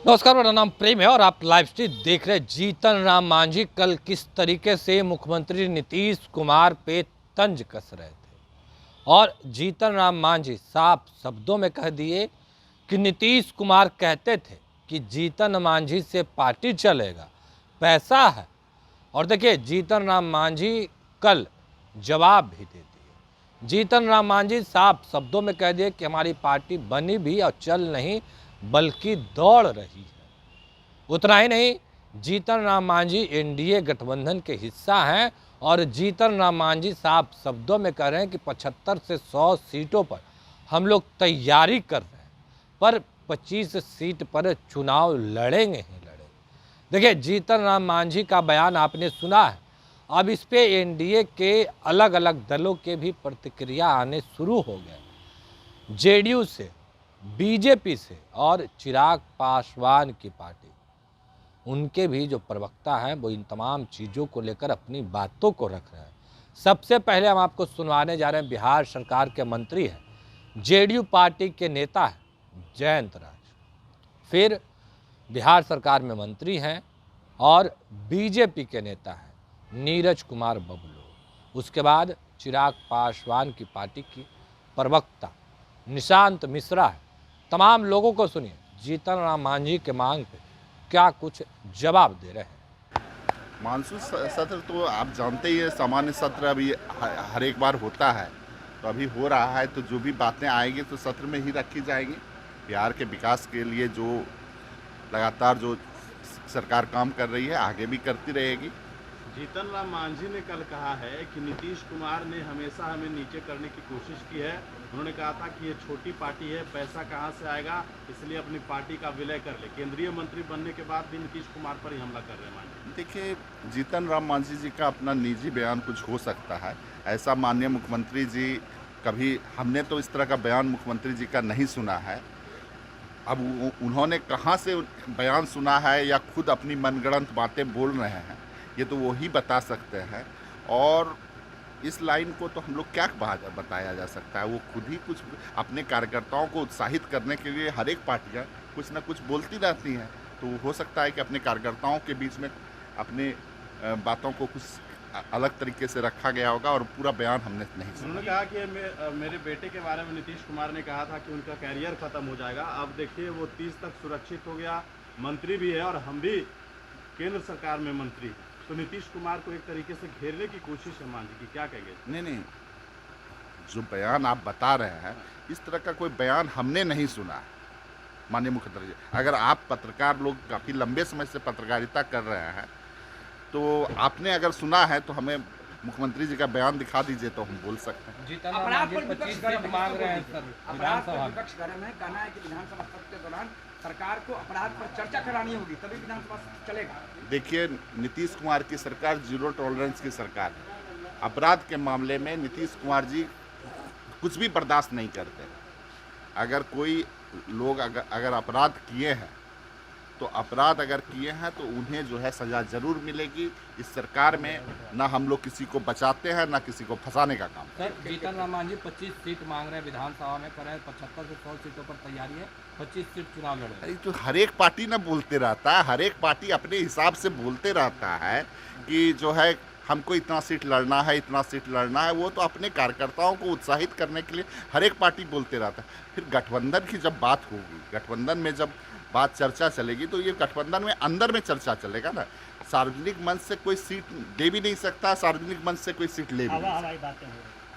नमस्कार, मेरा नाम प्रेम है और आप लाइव स्ट्रीम देख रहे हैं। जीतन राम मांझी कल किस तरीके से मुख्यमंत्री नीतीश कुमार पे तंज कस रहे थे और जीतन राम मांझी साफ शब्दों में कह दिए कि नीतीश कुमार कहते थे कि जीतन मांझी से पार्टी चलेगा, पैसा है। और देखिए, जीतन राम मांझी कल जवाब भी दे दिए। जीतन राम मांझी साफ शब्दों में कह दिए कि हमारी पार्टी बनी भी और चल नहीं बल्कि दौड़ रही है। उतना ही नहीं, जीतन राम मांझी एनडीए गठबंधन के हिस्सा हैं और जीतन राम मांझी साफ शब्दों में कह रहे हैं कि 75 से 100 सीटों पर हम लोग तैयारी कर रहे हैं, पर 25 सीट पर चुनाव लड़ेंगे ही लड़ेंगे। देखिए, जीतन राम मांझी का बयान आपने सुना है। अब इस पे एनडीए के अलग अलग दलों के भी प्रतिक्रिया आने शुरू हो गए। जेडीयू से, बीजेपी से और चिराग पासवान की पार्टी, उनके भी जो प्रवक्ता हैं वो इन तमाम चीज़ों को लेकर अपनी बातों को रख रहे हैं। सबसे पहले हम आपको सुनवाने जा रहे हैं, बिहार सरकार के मंत्री हैं, जेडीयू पार्टी के नेता हैं जयंत राज, फिर बिहार सरकार में मंत्री हैं और बीजेपी के नेता हैं नीरज कुमार बबलू, उसके बाद चिराग पासवान की पार्टी की प्रवक्ता निशांत मिश्रा है। तमाम लोगों को सुनिए जीतन राम मांझी के मांग पे क्या कुछ जवाब दे रहे हैं। मानसून सत्र तो आप जानते ही हैं, सामान्य सत्र अभी हर एक बार होता है, तो अभी हो रहा है, तो जो भी बातें आएंगी तो सत्र में ही रखी जाएंगी। बिहार के विकास के लिए जो लगातार जो सरकार काम कर रही है आगे भी करती रहेगी। जीतन राम मांझी ने कल कहा है कि नीतीश कुमार ने हमेशा हमें नीचे करने की कोशिश की है। उन्होंने कहा था कि ये छोटी पार्टी है, पैसा कहाँ से आएगा, इसलिए अपनी पार्टी का विलय कर ले। केंद्रीय मंत्री बनने के बाद भी नीतीश कुमार पर ही हमला कर रहे हैं मांझी। देखिए, जीतन राम मांझी जी का अपना निजी बयान कुछ हो सकता है, ऐसा माननीय मुख्यमंत्री जी कभी, हमने तो इस तरह का बयान मुख्यमंत्री जी का नहीं सुना है। अब उन्होंने कहाँ से बयान सुना है या खुद अपनी मनगढ़ंत बातें बोल रहे हैं, ये तो वो ही बता सकते हैं। और इस लाइन को तो हम लोग क्या बताया जा सकता है, वो खुद ही कुछ अपने कार्यकर्ताओं को उत्साहित करने के लिए हर एक पार्टियाँ कुछ ना कुछ बोलती रहती हैं, तो हो सकता है कि अपने कार्यकर्ताओं के बीच में अपने बातों को कुछ अलग तरीके से रखा गया होगा और पूरा बयान हमने नहीं सुना। उन्होंने कहा कि मेरे बेटे के बारे में नीतीश कुमार ने कहा था कि उनका कैरियर खत्म हो जाएगा। अब देखिए, वो 30 तक सुरक्षित हो गया, मंत्री भी है और हम भी केंद्र सरकार में मंत्री। तो नीतीश कुमार को एक तरीके से घेरने की कोशिश है मांझी की, क्या कहेंगे? नहीं, जो बयान आप बता रहे हैं, इस तरह का कोई बयान हमने नहीं सुना है माननीय मुख्यमंत्री जी। अगर आप पत्रकार लोग काफ़ी लंबे समय से पत्रकारिता कर रहे हैं, तो आपने अगर सुना है तो हमें मुख्यमंत्री जी का बयान दिखा दीजिए तो हम बोल सकते हैं। जीतन राम मांझी 25 सीट मांग रहे हैं सर विधानसभा में। विपक्ष गरम है, कहना है कि विधानसभा सत्र के दौरान सरकार को अपराध पर चर्चा करानी होगी, तभी विधानसभा चलेगा। देखिए, नीतीश कुमार की सरकार जीरो टॉलरेंस की सरकार है। अपराध के मामले में नीतीश कुमार जी कुछ भी बर्दाश्त नहीं करते। अगर कोई लोग अगर अपराध किए हैं, तो अपराध अगर किए हैं तो उन्हें जो है सज़ा ज़रूर मिलेगी। इस सरकार में ना हम लोग किसी को बचाते हैं ना किसी को फंसाने का काम। सर, जीतन राम मांझी 25 सीट मांग रहे हैं विधानसभा में, कर रहे हैं 75 से 100 सीटों पर तैयारी है, 25 सीट चुनाव लड़े। अरे तो हर एक पार्टी ना बोलते रहता है, हर एक पार्टी अपने हिसाब से बोलते रहता है कि जो है हमको इतना सीट लड़ना है, इतना सीट लड़ना है। वो तो अपने कार्यकर्ताओं को उत्साहित करने के लिए हर एक पार्टी बोलते रहता है। फिर गठबंधन की जब बात होगी, गठबंधन में जब बात चर्चा चलेगी, तो ये गठबंधन में अंदर में चर्चा चलेगा ना। सार्वजनिक मंच से कोई सीट दे भी नहीं सकता, सार्वजनिक मंच से कोई सीट ले भी नहीं सकता।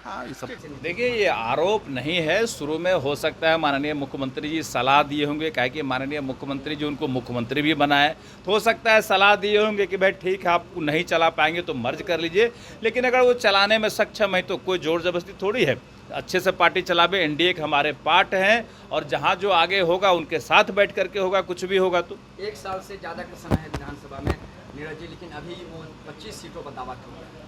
हाँ, ये सब देखिए, ये आरोप नहीं है। शुरू में हो सकता है माननीय मुख्यमंत्री जी सलाह दिए होंगे, क्या कि माननीय मुख्यमंत्री जी उनको मुख्यमंत्री भी बनाए, तो हो सकता है सलाह दिए होंगे कि भाई ठीक है, आप नहीं चला पाएंगे तो मर्ज कर लीजिए। लेकिन अगर वो चलाने में सक्षम है तो कोई जोर जबरदस्ती थोड़ी है, अच्छे से पार्टी चलावे। एनडीए के हमारे पार्ट हैं और जहाँ जो आगे होगा उनके साथ बैठ करके होगा, कुछ भी होगा। तो 1 साल से ज़्यादा का समय है विधानसभा में नीरज जी, लेकिन अभी वो 25 सीटों पर दावा कर रहे हैं।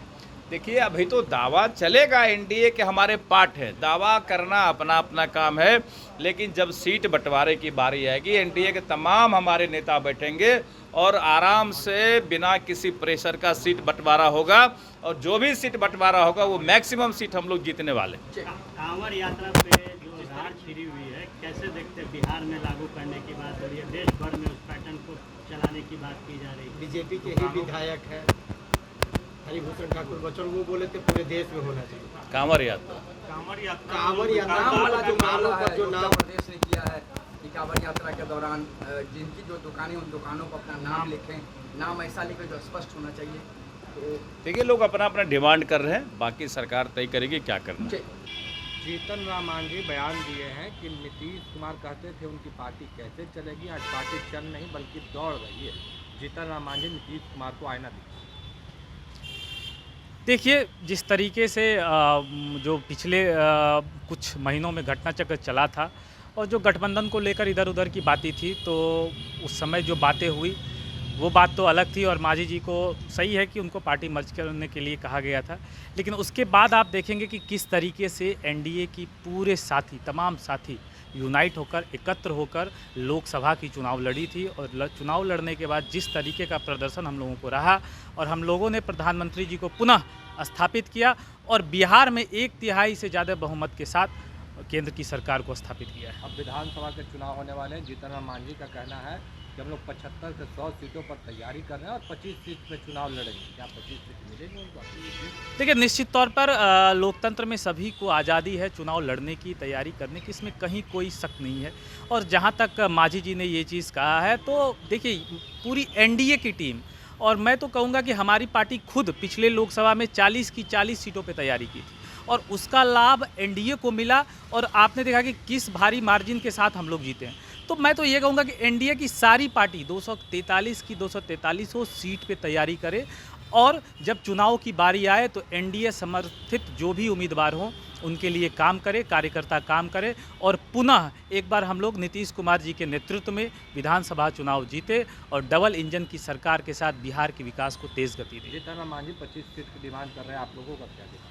देखिए अभी तो दावा चलेगा एनडीए के हमारे पार्ट है, दावा करना अपना अपना काम है, लेकिन जब सीट बंटवारे की बारी आएगी एनडीए के तमाम हमारे नेता बैठेंगे और आराम से बिना किसी प्रेशर का सीट बंटवारा होगा और जो भी सीट बंटवारा होगा वो मैक्सिमम सीट हम लोग जीतने वाले। कांवड़ यात्रा पे जो धार छिड़ी हुई है, कैसे देखते हैं बिहार में लागू करने की बात हो रही है, देश भर में उस पैटर्न को चलाने की बात की जा रही है। बीजेपी के ही विधायक है हरिभूषण ठाकुर बच्चन, वो बोले थे पूरे देश में होना चाहिए कांवड़ यात्रा। कांवड़ यात्रा वाला जो मामला है, जो नाम प्रदेश ने किया है कि कांवड़ यात्रा के दौरान जिनकी जो दुकानें उन दुकानों पर अपना नाम लिखें, नाम ऐसा लिखें जो स्पष्ट होना चाहिए। तो देखिए लोग अपना अपना डिमांड कर रहे हैं, बाकी सरकार तय करेगी क्या करना है। जीतन राम मांझी बयान दिए हैं कि नीतीश कुमार कहते थे उनकी पार्टी कैसे चलेगी, आज पार्टी चल नहीं बल्कि दौड़ रही है। जीतन राम मांझी नीतीश कुमार को आईना दिखा। देखिए जिस तरीके से जो पिछले कुछ महीनों में घटनाचक्र चला था और जो गठबंधन को लेकर इधर उधर की बातें थी, तो उस समय जो बातें हुई वो बात तो अलग थी और मांझी जी को सही है कि उनको पार्टी मर्ज करने के लिए कहा गया था, लेकिन उसके बाद आप देखेंगे कि किस तरीके से एनडीए की पूरे साथी, तमाम साथी यूनाइट होकर, एकत्र होकर लोकसभा की चुनाव लड़ी थी और चुनाव लड़ने के बाद जिस तरीके का प्रदर्शन हम लोगों को रहा और हम लोगों ने प्रधानमंत्री जी को पुनः स्थापित किया और बिहार में 1/3 से ज़्यादा बहुमत के साथ केंद्र की सरकार को स्थापित किया है। अब विधानसभा के चुनाव होने वाले हैं। जीतन राम मांझी का कहना है कि हम लोग 75 से 100 सीटों पर तैयारी कर रहे हैं और 25 सीट में चुनाव लड़ेंगे। क्या 25 सीट मिलेगी उनको? देखिए निश्चित तौर पर लोकतंत्र में सभी को आज़ादी है चुनाव लड़ने की, तैयारी करने की, इसमें कहीं कोई शक नहीं है। और जहां तक मांझी जी ने ये चीज़ कहा है, तो देखिए पूरी एनडीए की टीम और मैं तो कहूँगा कि हमारी पार्टी खुद पिछले लोकसभा में 40 की 40 सीटों पर तैयारी की थी और उसका लाभ एनडीए को मिला और आपने देखा कि किस भारी मार्जिन के साथ हम लोग जीते हैं। तो मैं तो ये कहूँगा कि एनडीए की सारी पार्टी 243 की 243 सीट पे तैयारी करे और जब चुनाव की बारी आए तो एनडीए समर्थित जो भी उम्मीदवार हों उनके लिए काम करे, कार्यकर्ता काम करे और पुनः एक बार हम लोग नीतीश कुमार जी के नेतृत्व में विधानसभा चुनाव जीते और डबल इंजन की सरकार के साथ बिहार के विकास को तेज़ गति दें। जीतन राम मांझी 25 सीट की डिमांड कर रहे हैं, आप लोगों का क्या डिमांड?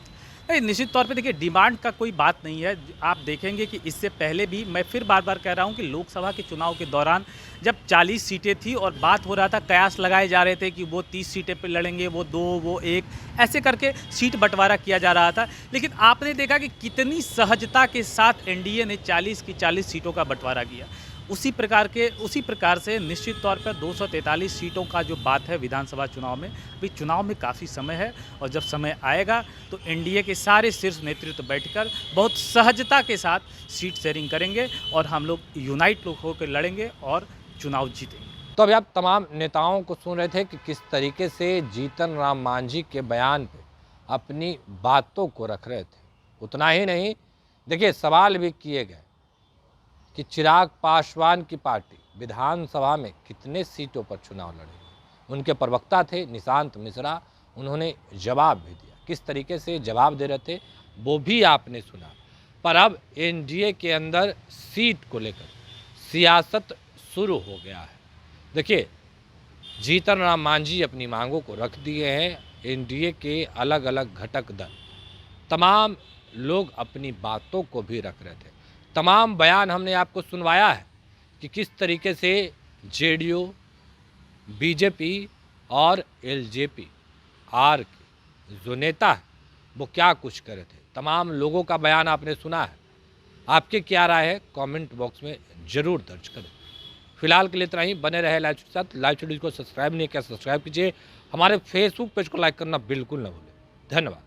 नहीं, निश्चित तौर पे देखिए डिमांड का कोई बात नहीं है। आप देखेंगे कि इससे पहले भी मैं फिर बार बार कह रहा हूं कि लोकसभा के चुनाव के दौरान जब 40 सीटें थी और बात हो रहा था, कयास लगाए जा रहे थे कि वो 30 सीटें पे लड़ेंगे, वो 2, वो 1, ऐसे करके सीट बंटवारा किया जा रहा था। लेकिन आपने देखा कि कितनी सहजता के साथ एनडीए ने 40 की 40 सीटों का बंटवारा किया। उसी प्रकार से निश्चित तौर पर 243 सीटों का जो बात है विधानसभा चुनाव में, अभी चुनाव में काफ़ी समय है और जब समय आएगा तो एनडीए के सारे शीर्ष नेतृत्व बैठकर बहुत सहजता के साथ सीट शेयरिंग करेंगे और हम लोग यूनाइट होकर लड़ेंगे और चुनाव जीतेंगे। तो अभी आप तमाम नेताओं को सुन रहे थे कि किस तरीके से जीतन राम मांझी के बयान पे अपनी बातों को रख रहे थे। उतना ही नहीं, देखिए सवाल भी किए गए कि चिराग पासवान की पार्टी विधानसभा में कितने सीटों पर चुनाव लड़ेगी। उनके प्रवक्ता थे निशांत मिश्रा, उन्होंने जवाब भी दिया। किस तरीके से जवाब दे रहे थे वो भी आपने सुना। पर अब एनडीए के अंदर सीट को लेकर सियासत शुरू हो गया है। देखिए जीतन राम मांझी अपनी मांगों को रख दिए हैं। एनडीए के अलग अलग घटक दल, तमाम लोग अपनी बातों को भी रख रहे थे। तमाम बयान हमने आपको सुनवाया है कि किस तरीके से जेडीयू, बीजेपी और एलजेपी आर के जो नेता हैं वो क्या कुछ करे थे। तमाम लोगों का बयान आपने सुना है। आपके क्या राय है कमेंट बॉक्स में ज़रूर दर्ज करें। फिलहाल के लिए इतना ही। बने रहे लाइव के साथ। लाइव स्टूडियो को सब्सक्राइब नहीं किया, सब्सक्राइब कीजिए। हमारे फेसबुक पेज को लाइक करना बिल्कुल न भूलें। धन्यवाद।